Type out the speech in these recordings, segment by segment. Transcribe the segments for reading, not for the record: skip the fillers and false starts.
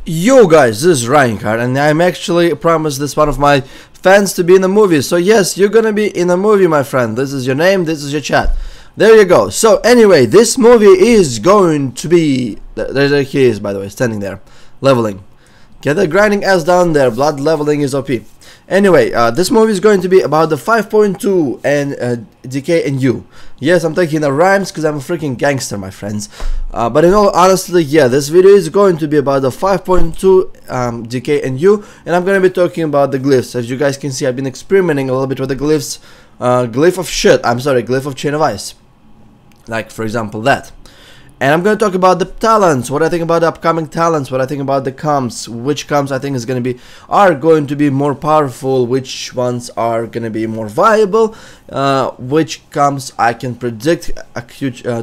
Yo guys, this is Reinhardt, and I'm actually promised this one of my fans to be in a movie. So yes, you're gonna be in a movie, my friend. This is your name, this is your chat. There you go. So anyway, this movie is going to be... There he is, by the way, standing there, leveling. Get the grinding ass down there, blood leveling is OP. Anyway, this movie is going to be about the 5.2 and decay and you. Yes, I'm taking the rhymes because I'm a freaking gangster, my friends. But in all honesty, yeah, this video is going to be about the 5.2 decay and you, and I'm going to be talking about the glyphs. As you guys can see, I've been experimenting a little bit with the glyphs. Glyph of chain of ice. Like, for example, that. And I'm going to talk about the talents, what I think about the upcoming talents, what I think about the comps, which comps I think is going to be more powerful, which ones are going to be more viable, which comps I can predict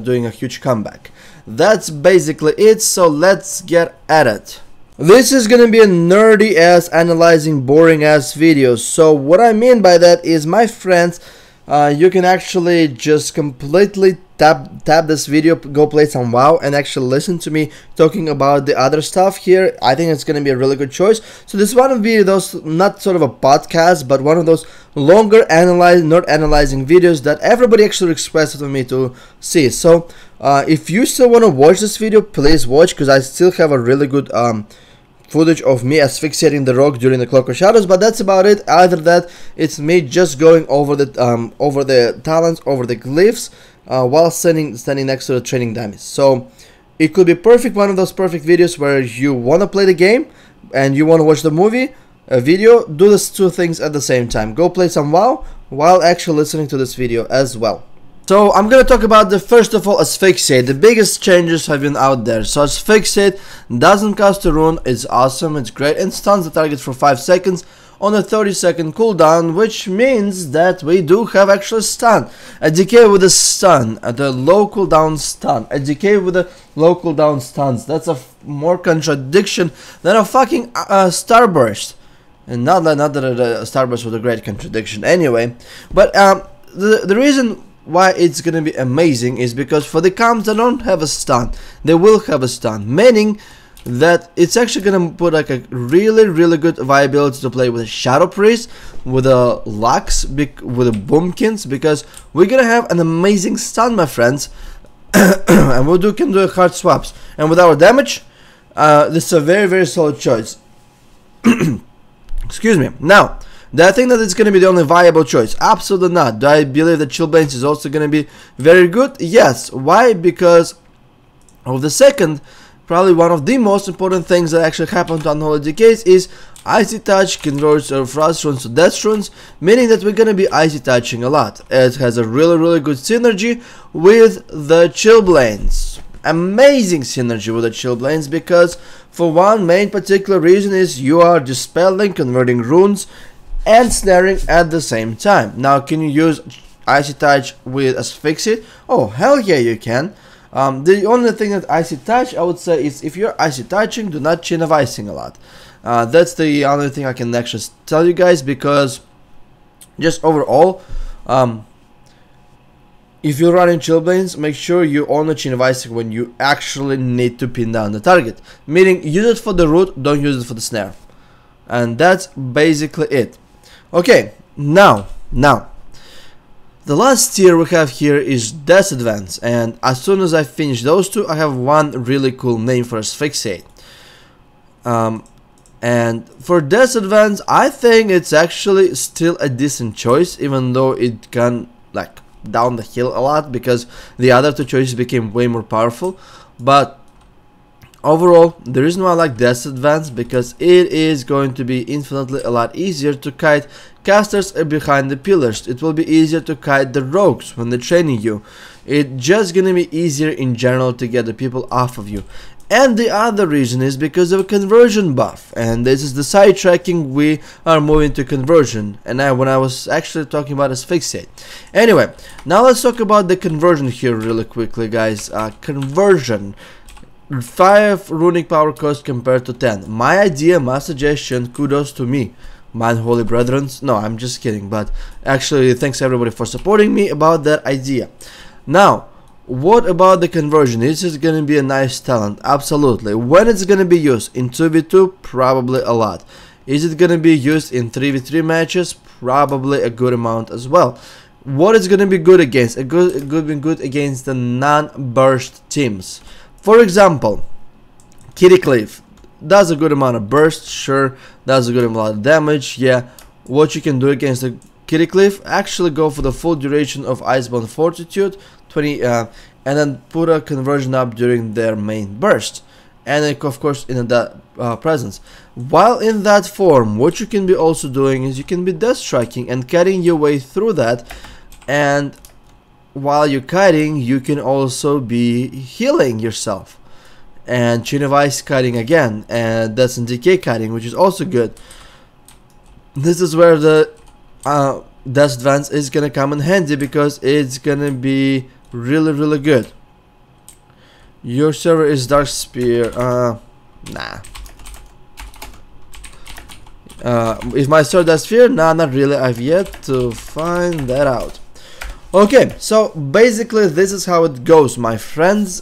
doing a huge comeback. That's basically it, so let's get at it. This is going to be a nerdy ass, analyzing, boring ass video. So what I mean by that is, my friends, you can actually just completely tap this video, go play some WoW, and actually listen to me talking about the other stuff here. I think it's going to be a really good choice. So this one will be those, not sort of a podcast, but one of those longer not analyzing videos that everybody actually requested for me to see. So if you still want to watch this video, please watch, because I still have a really good footage of me asphyxiating the rock during the Cloak of Shadows, but that's about it. Either that, it's me just going over the talents, over the glyphs, while standing next to the training dummies. So it could be one of those perfect videos where you want to play the game and you want to watch the movie, a video. Do these two things at the same time. Go play some WoW while actually listening to this video as well. So I'm gonna talk about first of all, Asphyxiate. The biggest changes have been out there. So Asphyxiate doesn't cost a rune, it's awesome, it's great, and stuns the target for 5 seconds on a 30-second cooldown, which means that we do have actually stun. A decay with a stun, the low cooldown stun, a decay with a low cooldown stuns. That's a more contradiction than a fucking starburst. And not that a starburst was a great contradiction anyway. But the reason why it's gonna be amazing is because for the comps that don't have a stun, they will have a stun, meaning that it's actually gonna put like a really good viability to play with a Shadow Priest, with a Lux, with a Boomkins, because we're gonna have an amazing stun, my friends. And we can do hard swaps, and with our damage, this is a very solid choice. Excuse me. Now, do I think that it's going to be the only viable choice? Absolutely not. Do I believe that Chillblains is also going to be very good? Yes. Why? Because of the second, probably one of the most important things that actually happened to Unholy Decays is Icy Touch converts our Frost runes to Death runes, meaning that we're going to be Icy Touching a lot. It has a really good synergy with the Chillblains. Amazing synergy with the Chillblains, because for one main particular reason is you are dispelling, converting runes, and snaring at the same time. Now, can you use Icy Touch with Asphyxiate? Oh, hell yeah, you can. The only thing that Icy Touch, I would say, is if you're Icy Touching, do not chain of icing a lot. That's the only thing I can actually tell you guys, because just overall, if you're running Chillblains, make sure you only chain of icing when you actually need to pin down the target. Meaning, use it for the root, don't use it for the snare. And that's basically it. Okay, now, the last tier we have here is Death Advance, and as soon as I finish those two, I have one really cool name for Asphyxiate. And for Death Advance, I think it's actually still a decent choice, even though it can, like, down the hill a lot, because the other two choices became way more powerful. But overall, the reason why I like Death Advance, because it is going to be infinitely a lot easier to kite casters behind the pillars. It will be easier to kite the rogues when they're training you. It's just gonna be easier in general to get the people off of you. And the other reason is because of a conversion buff, and this is the sidetracking. We are moving to conversion, and when I was actually talking about Asphyxiate. Anyway, now let's talk about the conversion here really quickly, guys. Conversion. 5 runic power cost compared to 10. My idea, my suggestion, kudos to me, my unholy brethren. No, I'm just kidding, but actually thanks everybody for supporting me about that idea. Now, What about the conversion? This is gonna be a nice talent, absolutely. When it's gonna be used? In 2v2? Probably a lot. Is it gonna be used in 3v3 matches? Probably a good amount as well. What is gonna be good against? It could be good against the non-burst teams. For example, Kitty Cliff does a good amount of burst, sure, does a good amount of damage, yeah. What you can do against the Kitty Cliff, actually go for the full duration of Iceborne Fortitude, 20, and then put a conversion up during their main burst, and then, of course in that presence. While in that form, what you can be also doing is you can be death striking and cutting your way through that, and while you're kiting, you can also be healing yourself. And Chain of Ice kiting again, and Death and Decay kiting, which is also good. This is where the Death Advance is gonna come in handy, because it's gonna be really good. Your server is Dark Spear. Nah. Is my server Dark Spear? Nah, not really. I've yet to find that out. Okay, so basically this is how it goes, my friends.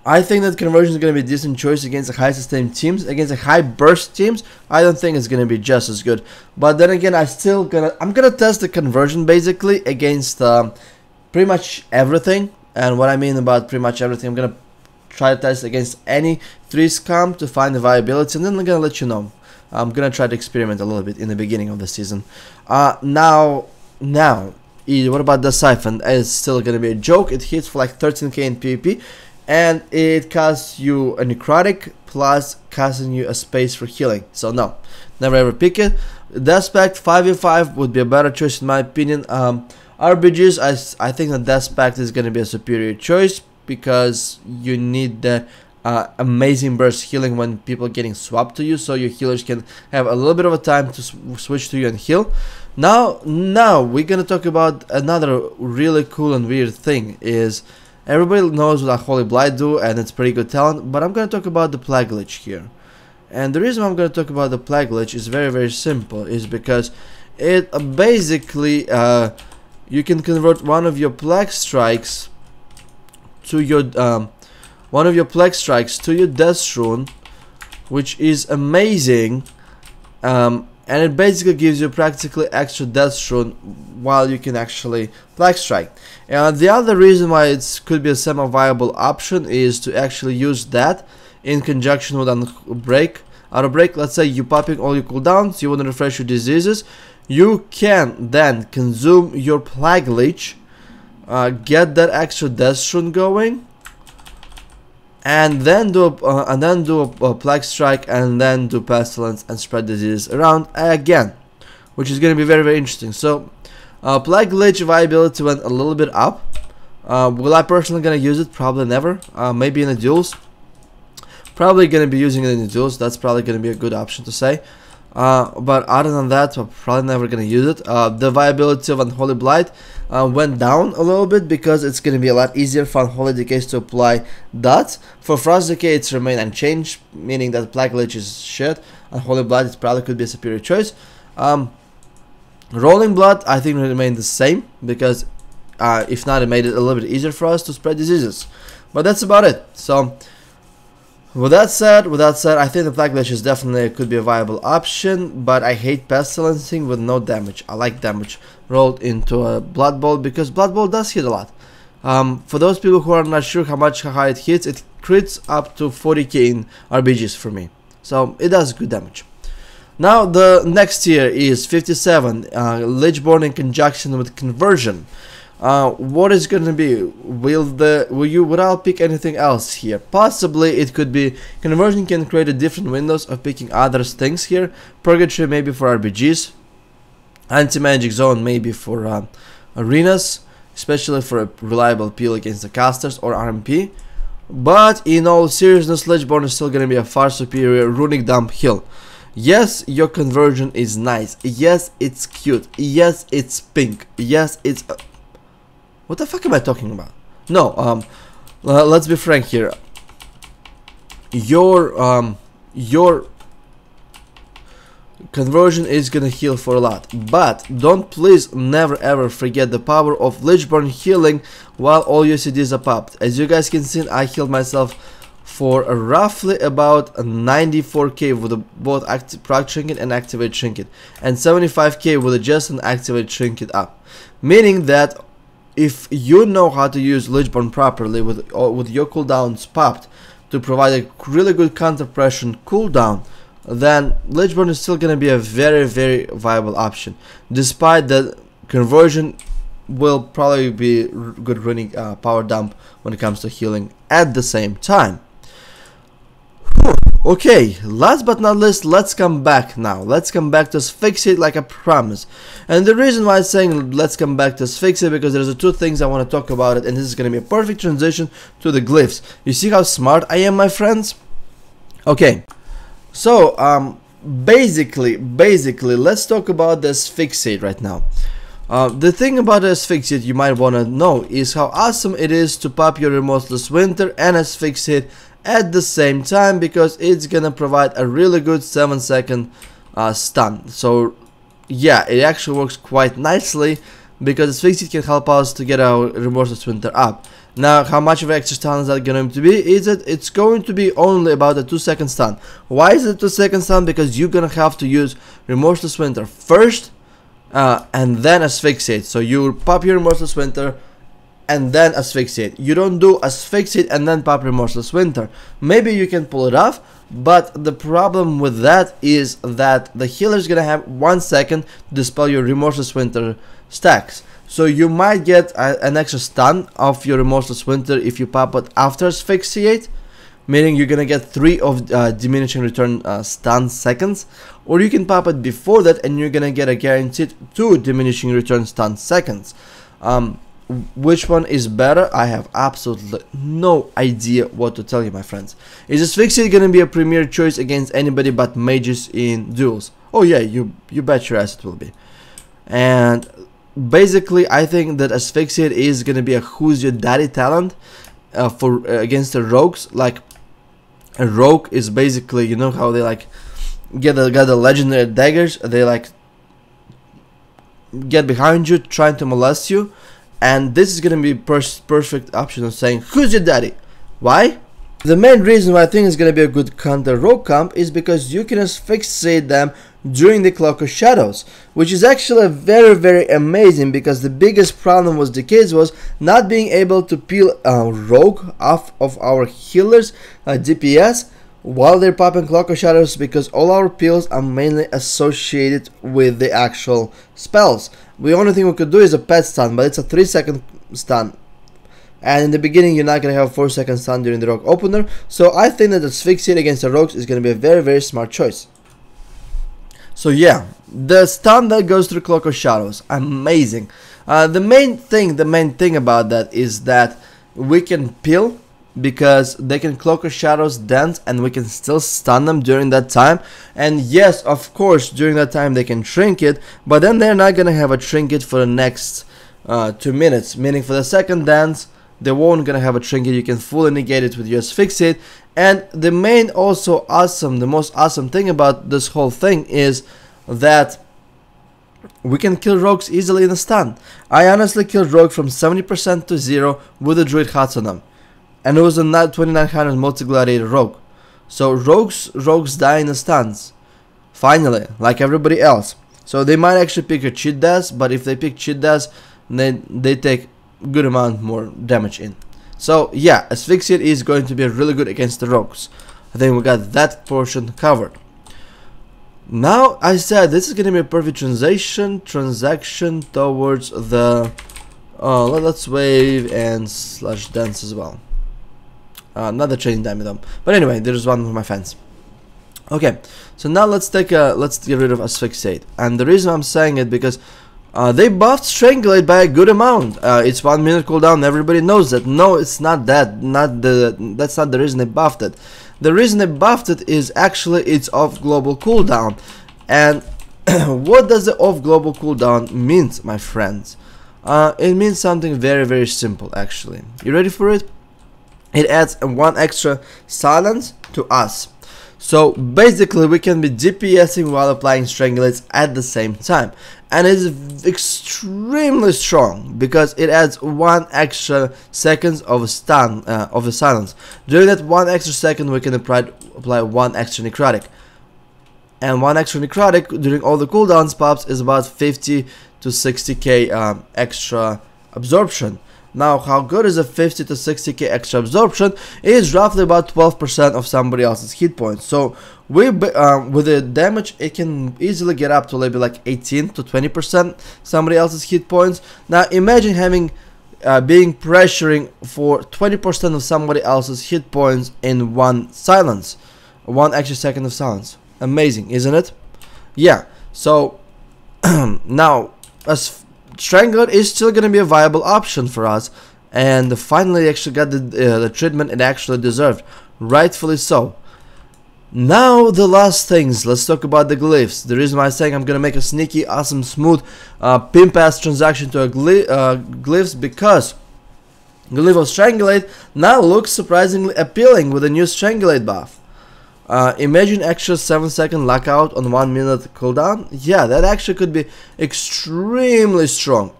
I think that conversion is going to be a decent choice against the high sustain teams. Against the high burst teams, I don't think it's going to be just as good. But then again, I'm gonna test the conversion basically against pretty much everything. And what I mean about pretty much everything, I'm gonna try to test against any 3 scum to find the viability, and then I'm gonna let you know. I'm gonna try to experiment a little bit in the beginning of the season. Now, what about the Siphon? It's still gonna be a joke. It hits for like 13k in PvP. And it costs you a necrotic plus casting you a space for healing. So no, never ever pick it. Death Pact 5v5 would be a better choice in my opinion. RBGs, I think that Death Pact is going to be a superior choice, because you need the amazing burst healing when people are getting swapped to you, so your healers can have a little bit of a time to switch to you and heal. Now we're going to talk about another really cool and weird thing. Is everybody knows what Unholy Blight do, and it's pretty good talent, but I'm going to talk about the Plague Lich here. And the reason I'm going to talk about the Plague Lich is very simple, is because it basically, you can convert one of your Plague Strikes to your, Death Rune, which is amazing, and it basically gives you practically extra Death Rune while you can actually Plague Strike. And the other reason why it could be a semi-viable option is to actually use that in conjunction with Auto Break. Let's say you're popping all your cooldowns, you want to refresh your diseases, you can then consume your Plague Lich, get that extra Death Rune going, and then do a Plague Strike, and then do Pestilence and spread disease around again, which is going to be very interesting. So Plague Lich viability went a little bit up. Will I personally gonna use it? Probably never. Maybe in the duels. Probably gonna be using it in the duels. That's probably gonna be a good option to say. But other than that, I'm probably never gonna use it. The viability of Unholy Blight went down a little bit, because it's gonna be a lot easier for Unholy Decays to apply that. For Frost Decay, it's remained unchanged, meaning that Plague Lich is shit. Unholy Blight, it probably could be a superior choice. Rolling Blood, I think, will remain the same, because if not, it made it a little bit easier for us to spread diseases. But that's about it. So with that said, I think the Plague Lich is definitely could be a viable option, but I hate Pestilencing with no damage. I like damage rolled into a Blood Bowl, because Blood Bowl does hit a lot. For those people who are not sure how high it hits, it crits up to 40k in RBGs for me. So it does good damage. Now the next tier is 57, Lichborn in conjunction with Conversion. What is gonna be? Would I pick anything else here? Possibly it could be Conversion can create a different windows of picking other things here. Purgatory maybe for RBGs, Anti-Magic Zone maybe for arenas, especially for a reliable peel against the casters or RMP. But in all seriousness, Lichborn is still gonna be a far superior Runic Dump Hill. Yes, your conversion is nice. Yes, it's cute. Yes, it's pink. Yes, it's... what the fuck am I talking about? No, let's be frank here. Your conversion is gonna heal for a lot. But don't please never ever forget the power of Lichborn healing while all your CDs are popped. As you guys can see, I healed myself for roughly about 94k with both proc trinket and activate trinket, and 75k with just an activate trinket up. Meaning that if you know how to use Lichborn properly with your cooldowns popped to provide a really good counter pressure cooldown, then Lichborn is still gonna be a very viable option, despite that conversion will probably be good running power dump when it comes to healing at the same time. Okay, last but not least, let's come back now. Let's come back to Asphyxiate like I promised. And the reason why I'm saying let's come back to Asphyxiate, because there's two things I want to talk about it, and this is going to be a perfect transition to the glyphs. You see how smart I am, my friends? Okay, so basically, let's talk about the Asphyxiate right now. The thing about the Asphyxiate you might want to know is how awesome it is to pop your Remorseless Winter and Asphyxiate at the same time, because it's gonna provide a really good 7-second stun. So yeah, it actually works quite nicely, because Asphyxiate can help us to get our Remorseless Winter up. Now, how much of an extra stun is that going to be? Is that it's going to be only about a 2-second stun. Why is it 2-second stun? Because you're gonna have to use Remorseless Winter first and then Asphyxiate. So you pop your Remorseless Winter and then Asphyxiate. You don't do Asphyxiate and then pop Remorseless Winter. Maybe you can pull it off, but the problem with that is that the healer is gonna have 1 second to dispel your Remorseless Winter stacks. So you might get an extra stun of your Remorseless Winter if you pop it after Asphyxiate, meaning you're gonna get 3 of diminishing return stun seconds, or you can pop it before that and you're gonna get a guaranteed 2 diminishing return stun seconds. Which one is better? I have absolutely no idea what to tell you, my friends. Is Asphyxiate gonna be a premier choice against anybody but mages in duels? Oh yeah, you bet your ass it will be. And basically, I think that Asphyxiate is gonna be a who's your daddy talent for against the rogues. Like a rogue is basically, you know how they like got the legendary daggers. They like get behind you, trying to molest you. And this is gonna be perfect option of saying who's your daddy. Why? The main reason why I think it's gonna be a good counter rogue comp is because you can Asphyxiate them during the Cloak of Shadows, which is actually very amazing, because the biggest problem with Decades was not being able to peel rogue off of our healers DPS while they're popping Cloak of Shadows, because all our peels are mainly associated with the actual spells. The only thing we could do is a pet stun, but it's a 3-second stun. And in the beginning, you're not going to have a 4-second stun during the rogue opener. So I think that Asphyxiate against the rogues is going to be a very smart choice. So yeah, the stun that goes through Cloak of Shadows, amazing. The main thing about that is that we can peel, because they can Cloak of Shadows dance and we can still stun them during that time. And yes, of course, during that time they can trinket, but then they're not gonna have a trinket for the next 2 minutes, meaning for the second dance they won't gonna have a trinket. You can fully negate it with your Asphyxiate. And the most awesome thing about this whole thing is that we can kill rogues easily in a stun. I honestly killed rogue from 70% to 0 with a Druid Hats on them. And it was a 2900 multi-gladiator rogue. So rogues die in the stuns, finally, like everybody else. So they might actually pick a cheat dash, but if they pick cheat dash, then they take good amount more damage in. So yeah, Asphyxiate is going to be really good against the rogues. I think we got that portion covered. Now, I said this is going to be a perfect transaction towards the let's wave and slash dance as well. Not the training time though. But anyway, there's one of my fans. Okay, so now let's get rid of Asphyxiate. And the reason I'm saying it because they buffed Strangulate by a good amount. It's 1 minute cooldown. Everybody knows that. No, it's not that. That's not the reason they buffed it. The reason they buffed it is actually it's off global cooldown. And what does the off global cooldown means, my friends? It means something very simple actually. You ready for it? it adds one extra silence to us. So basically we can be DPSing while applying Strangulates at the same time, and it is extremely strong because it adds 1 extra seconds of a stun of the silence. During that 1 extra second we can apply 1 extra necrotic, and 1 extra necrotic during all the cooldowns pops is about 50 to 60k extra absorption. Now, how good is a 50 to 60k extra absorption? It is roughly about 12% of somebody else's hit points. So with the damage, it can easily get up to maybe like 18 to 20% somebody else's hit points. Now imagine having being pressuring for 20% of somebody else's hit points in 1 silence, 1 extra second of silence. Amazing, isn't it? Yeah. So now, as Strangler is still going to be a viable option for us, and finally actually got the treatment it actually deserved, rightfully so. Now the last things, let's talk about the glyphs. The reason why I'm saying I'm going to make a sneaky, awesome, smooth pimp ass transaction to a glyphs, because Glyph of Strangulate now looks surprisingly appealing with a new Strangulate buff. Imagine extra 7-second lockout on 1 minute cooldown. Yeah, that actually could be extremely strong,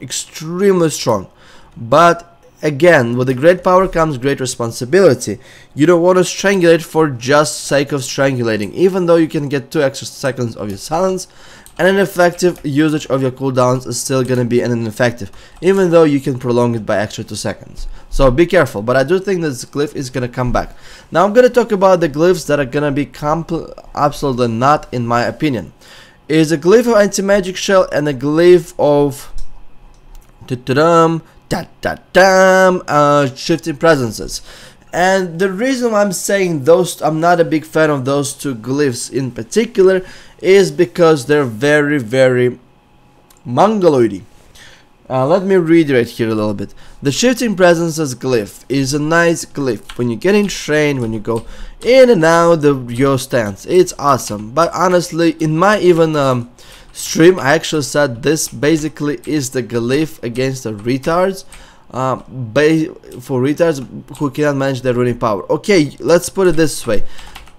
but again, with the great power comes great responsibility. You don't want to strangulate for just sake of strangulating, even though you can get 2 extra seconds of your silence, and an effective usage of your cooldowns is still gonna be an ineffective, even though you can prolong it by extra 2 seconds. So be careful, but I do think this glyph is gonna come back. Now I'm gonna talk about the glyphs that are gonna be absolutely not, in my opinion. Is a glyph of anti-magic shell and a glyph of shifting presences. And the reason why I'm saying those, I'm not a big fan of those 2 glyphs in particular, is because they're very mongoloidy. Let me reiterate here a little bit. The shifting presences glyph is a nice glyph when you're getting trained, when you go in and out of your stance. It's awesome. But honestly, in my even stream, I actually said this basically is the glyph against the retards. For retards who cannot manage their runic power. Okay, let's put it this way.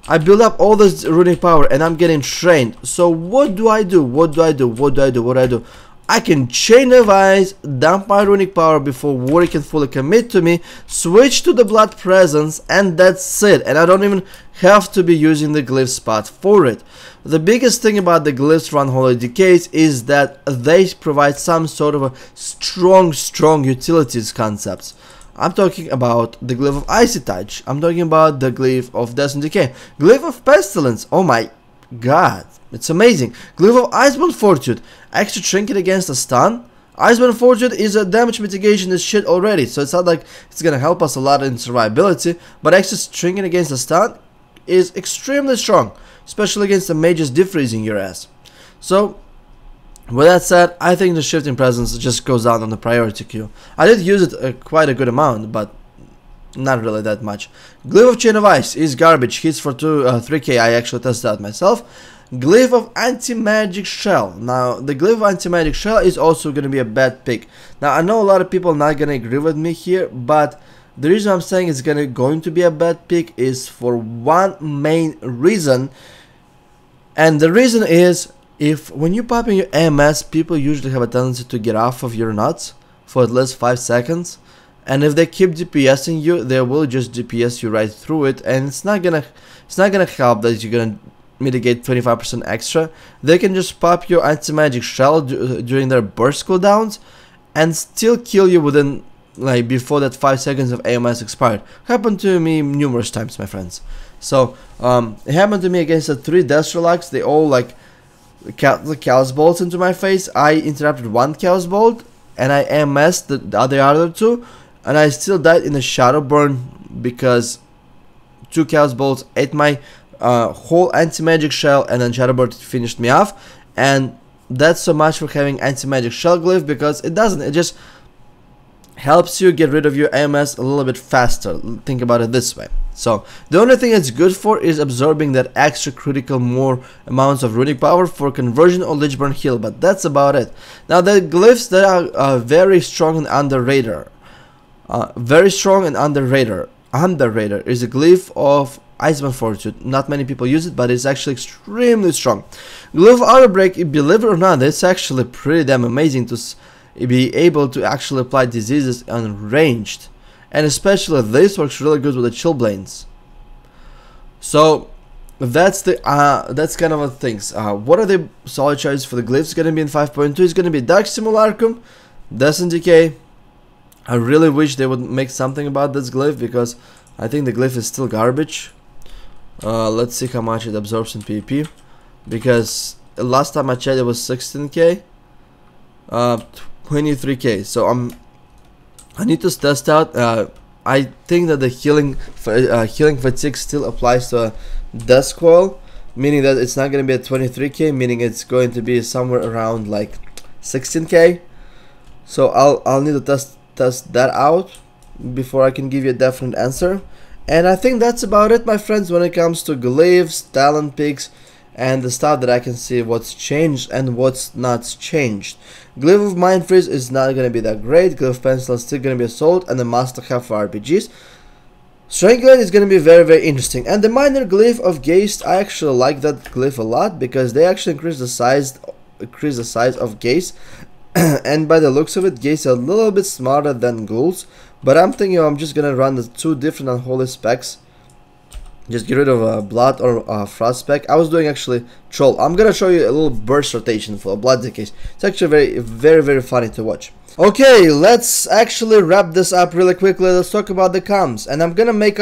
I build up all this runic power and I'm getting trained. So what do I do? I can chain of ice, dump my runic power before Warrior can fully commit to me, switch to the blood presence, and that's it. And I don't even have to be using the glyph spot for it. The biggest thing about the glyphs run Holy Decays is that they provide some sort of a strong utilities concepts. I'm talking about the glyph of Icy Touch. I'm talking about the glyph of Death and Decay. Glyph of Pestilence. Oh my god. It's amazing. Glyph of Icebound Fortitude. Extra trinket against a stun. Icebound Fortitude is a damage mitigation is shit already, so it's not like it's gonna help us a lot in survivability, but extra trinket against a stun is extremely strong, especially against the mages defreezing your ass. So with that said, I think the shifting presence just goes down on the priority queue. I did use it quite a good amount, but not really that much. Glyph of Chain of Ice is garbage, hits for 3k, I actually tested out myself. Glyph of Anti-Magic Shell. Now, the Glyph of Anti-Magic Shell is also going to be a bad pick. Now, I know a lot of people are not going to agree with me here, but the reason I'm saying it's going to be a bad pick is for one main reason. And the reason is, when you pop in your AMS, people usually have a tendency to get off of your nuts for at least 5 seconds. And if they keep DPSing you, they will just DPS you right through it, and it's not gonna help that you're gonna mitigate 25% extra. They can just pop your anti-magic shell during their burst cooldowns and still kill you within, like, before that 5 seconds of AMS expired. Happened to me numerous times, my friends. So it happened to me against the 3 Death Relax. They all like Chaos Bolts into my face. I interrupted 1 Chaos Bolt and I AMS'd the other 2, and I still died in a Shadow Burn because 2 Chaos Bolts ate my whole anti-magic shell, and then Shadow Burn finished me off. And that's so much for having anti-magic shell glyph, because it doesn't, it just helps you get rid of your AMS a little bit faster. Think about it this way. So the only thing it's good for is absorbing that extra critical more amounts of runic power for conversion or lich burn heal, but that's about it. Now the glyphs that are very strong and underrated, underrated. It's a glyph of Iceman Fortitude. Not many people use it, but it's actually extremely strong. Glyph of Auto Break, believe it or not, it's actually pretty damn amazing to be able to actually apply diseases unranged. And especially this works really good with the Chillblains. So that's kind of the things. What are the solid choices for the glyphs? Gonna be in 5.2. It's gonna be Dark Simulacrum, Descent Decay. I really wish they would make something about this glyph, because I think the glyph is still garbage. Let's see how much it absorbs in PvP, because last time I checked it was 16k, 23k. So I need to test out. I think that the healing fatigue still applies to a Death Coil, meaning that it's not going to be at 23k, meaning it's going to be somewhere around like 16k. So I'll need to test that out before I can give you a definite answer. And I think that's about it, my friends, when it comes to glyphs, talent picks, and the stuff that I can see what's changed and what's not changed. Glyph of Mind Freeze is not going to be that great. Glyph Pencil is still going to be a Assault and a must-have for RPGs. Strangulate is going to be very, very interesting. And the minor glyph of Geist, I actually like that glyph a lot, because they actually increase the size of Geist. And by the looks of it, Geist are a little bit smarter than ghouls. But I'm thinking I'm just gonna run the two different unholy specs. Just get rid of blood or frost spec. I was doing actually troll. I'm gonna show you a little burst rotation for blood decays. It's actually very funny to watch. Okay, let's actually wrap this up really quickly. Let's talk about the comms, and I'm gonna make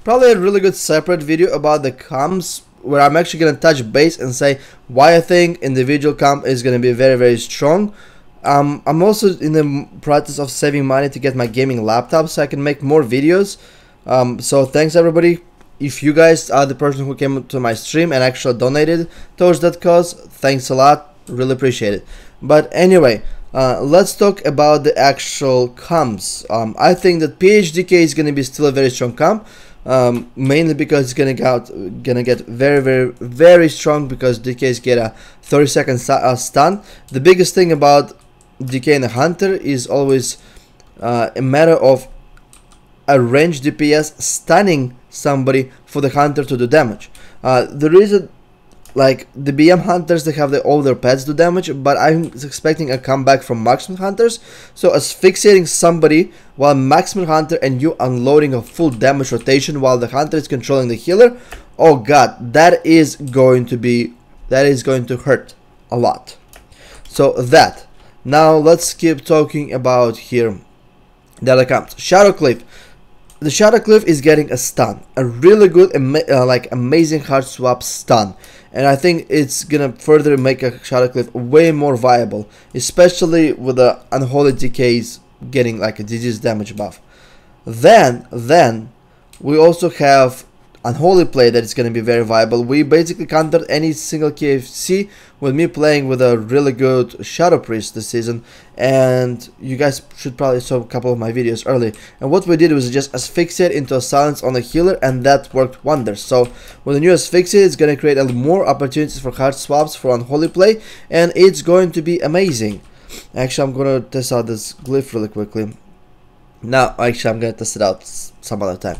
probably a really good separate video about the comms, where I'm actually gonna touch base and say why I think individual comm is gonna be very strong. I'm also in the process of saving money to get my gaming laptop so I can make more videos. So thanks everybody. If you guys are the person who came to my stream and actually donated towards that cause, thanks a lot, really appreciate it. But anyway, let's talk about the actual comms. I think that PHDK is going to be still a very strong comm, mainly because it's gonna get very strong, because DKs get a 30-second stun. The biggest thing about DK and a Hunter is always a matter of a ranged DPS stunning somebody for the Hunter to do damage. The reason, like the BM Hunters, they have all their pets do damage, but I'm expecting a comeback from Marksman Hunters. So asphyxiating somebody while Marksman Hunter and you unloading a full damage rotation while the Hunter is controlling the healer, oh god, that is going to hurt a lot. So that. Now let's keep talking about here the other comps. Shadowcliff. The Shadowcliff is getting a stun, a really good, like amazing hard swap stun, and I think it's gonna further make a Shadowcliff way more viable, especially with the Unholy Decays getting like a disease damage buff. Then we also have Unholy Play that is going to be very viable. We basically countered any single KFC with me playing with a really good Shadow Priest this season, and you guys should probably saw a couple of my videos early. And what we did was just asphyxiate into a silence on the healer, and that worked wonders. So with the new asphyxiate, it's going to create more opportunities for hard swaps for Unholy Play, and it's going to be amazing. Actually, I'm going to test out this glyph really quickly. Now, actually, I'm going to test it out some other time.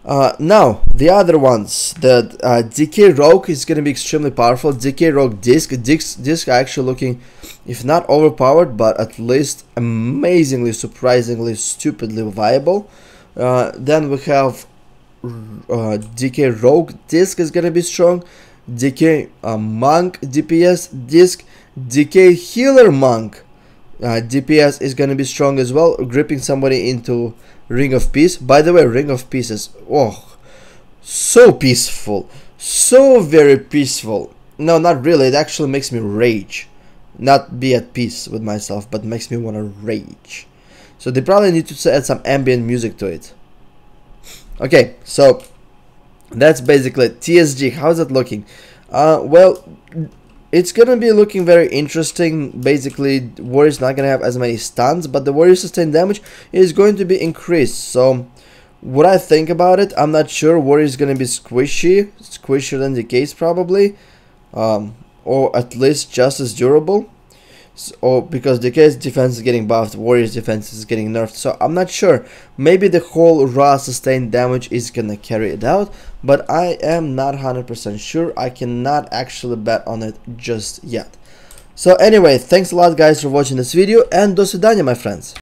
Now, the other ones, the DK Rogue is going to be extremely powerful. DK Rogue Disc are actually looking, if not overpowered, but at least amazingly, surprisingly, stupidly viable. Then we have DK Rogue Disc is going to be strong. DK Monk DPS Disc, DK Healer Monk DPS is going to be strong as well, gripping somebody into Ring of Peace. By the way, Ring of Peace is, oh, so peaceful, so very peaceful. No, not really, it actually makes me rage. Not be at peace with myself, but makes me want to rage. So they probably need to add some ambient music to it. Okay, so that's basically it. TSG, how's it looking? Well, it's gonna be looking very interesting. Basically, Warrior's not gonna have as many stuns, but the Warrior sustained damage is going to be increased. So, what I think about it, I'm not sure. Warrior's gonna be squishier than the case probably, or at least just as durable. So, because DK's defense is getting buffed, Warrior's defense is getting nerfed, so I'm not sure. Maybe the whole raw sustained damage is gonna carry it out, but I am not 100% sure. I cannot actually bet on it just yet. So anyway, thanks a lot guys for watching this video, and до свидания, my friends.